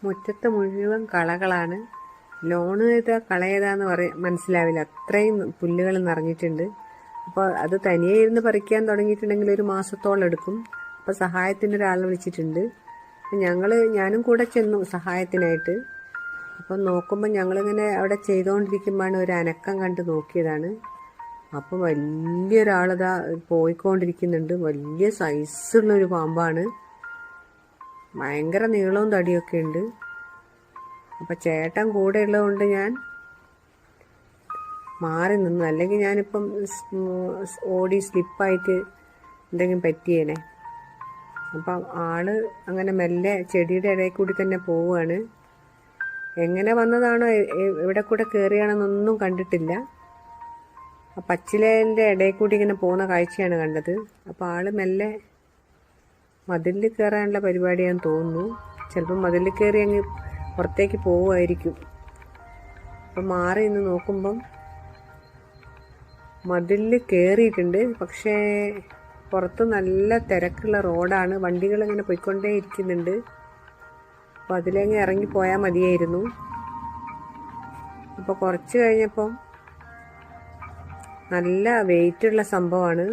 മുറ്റത്ത് മുഴുവൻ കളകളാണ്. ലോണ് ഏതാ കളയേതാന്ന് മനസ്സിലാവില്ല, അത്രയും പുല്ലുകൾ നിറഞ്ഞിട്ടുണ്ട്. അപ്പോൾ അത് തനിയെ ഇരുന്ന് പറിക്കാൻ തുടങ്ങിയിട്ടുണ്ടെങ്കിൽ ഒരു മാസത്തോളം എടുക്കും. അപ്പോൾ സഹായത്തിന് ഒരാളെ വിളിച്ചിട്ടുണ്ട്. ഞാനും കൂടെ ചെന്നു സഹായത്തിനായിട്ട്. അപ്പം നോക്കുമ്പോൾ ഞങ്ങളിങ്ങനെ അവിടെ ചെയ്തുകൊണ്ടിരിക്കുമ്പോഴാണ് ഒരു അനക്കം കണ്ട് നോക്കിയതാണ്. അപ്പോൾ വലിയൊരാളിതാ പോയിക്കൊണ്ടിരിക്കുന്നുണ്ട്. വലിയ സൈസുള്ളൊരു പാമ്പാണ്, ഭയങ്കര നീളവും തടിയൊക്കെ ഉണ്ട്. അപ്പം ചേട്ടൻ കൂടെ ഉള്ളതുകൊണ്ട് ഞാൻ മാറി നിന്നു, അല്ലെങ്കിൽ ഞാനിപ്പം ഓടി സ്ലിപ്പായിട്ട് എന്തെങ്കിലും പറ്റിയേനെ. അപ്പം ആള് അങ്ങനെ മെല്ലെ ചെടിയുടെ ഇടയിൽ കൂടി തന്നെ പോവുകയാണ്. എങ്ങനെ വന്നതാണോ എവിടെ കൂടെ കയറിയാണെന്നൊന്നും കണ്ടിട്ടില്ല. ആ പച്ചിലേൻ്റെ ഇടയിൽ കൂടി ഇങ്ങനെ പോകുന്ന കാഴ്ചയാണ് കണ്ടത്. അപ്പോൾ ആള് മെല്ലെ മതിലിൽ കയറാനുള്ള പരിപാടിയാണെന്ന് തോന്നുന്നു. ചിലപ്പോൾ മതിലിൽ കയറി അങ്ങ് പുറത്തേക്ക് പോവുമായിരിക്കും. അപ്പം മാറി നിന്ന് നോക്കുമ്പം മതിലിൽ കയറിയിട്ടുണ്ട്. പക്ഷേ പുറത്ത് നല്ല തിരക്കുള്ള റോഡാണ്, വണ്ടികളിങ്ങനെ പോയിക്കൊണ്ടേ ഇരിക്കുന്നുണ്ട്. അപ്പോൾ അതിലങ്ങ് ഇറങ്ങിപ്പോയാൽ മതിയായിരുന്നു. അപ്പോൾ കുറച്ച് കഴിഞ്ഞപ്പം നല്ല വെയിറ്റുള്ള സംഭവമാണ്.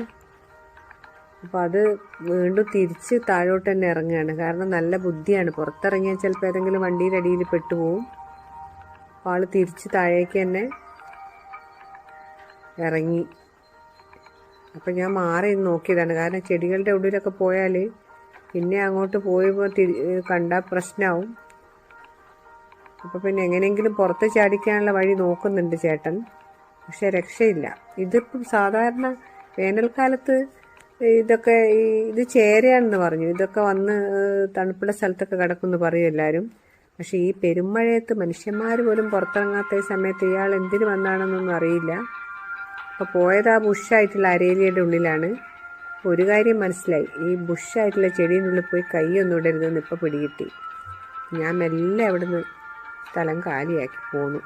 അപ്പോൾ അത് വീണ്ടും തിരിച്ച് താഴോട്ട് തന്നെ ഇറങ്ങുകയാണ്. കാരണം നല്ല ബുദ്ധിയാണ്, പുറത്തിറങ്ങിയാൽ ചിലപ്പോൾ ഏതെങ്കിലും വണ്ടിയുടെ അടിയിൽ പെട്ടുപോകും. അപ്പോൾ ആൾ തിരിച്ച് താഴേക്ക് തന്നെ ഇറങ്ങി. അപ്പം ഞാൻ മാറി നോക്കിയതാണ്, കാരണം ചെടികളുടെ ഉള്ളിലൊക്കെ പോയാൽ പിന്നെ അങ്ങോട്ട് പോയപ്പോൾ കണ്ടാൽ പ്രശ്നമാവും. അപ്പോൾ പിന്നെ എങ്ങനെയെങ്കിലും പുറത്ത് ചാടിക്കാനുള്ള വഴി നോക്കുന്നുണ്ട് ചേട്ടൻ, പക്ഷെ രക്ഷയില്ല. ഇതിപ്പം സാധാരണ വേനൽക്കാലത്ത് ഇതൊക്കെ ഇത് ചേരയാണെന്ന് പറഞ്ഞു, ഇതൊക്കെ വന്ന് തണുപ്പുള്ള സ്ഥലത്തൊക്കെ കിടക്കുമെന്ന് പറയും എല്ലാവരും. പക്ഷെ ഈ പെരുമഴയത്ത് മനുഷ്യന്മാർ പോലും പുറത്തിറങ്ങാത്ത സമയത്ത് ഇയാൾ എന്തിനു വന്നാണെന്നൊന്നും അറിയില്ല. അപ്പോൾ പോയത് ആ ബുഷായിട്ടുള്ള അരേലിയുടെ ഉള്ളിലാണ്. ഒരു കാര്യം മനസ്സിലായി, ഈ ബുഷായിട്ടുള്ള ചെടീൻ്റെ ഉള്ളിൽ പോയി കൈയൊന്നും ഇടരുതെന്ന് ഇപ്പോൾ പിടികിട്ടി. ഞാൻ മെല്ലെ അവിടുന്ന് സ്ഥലം കാലിയാക്കി പോന്നു.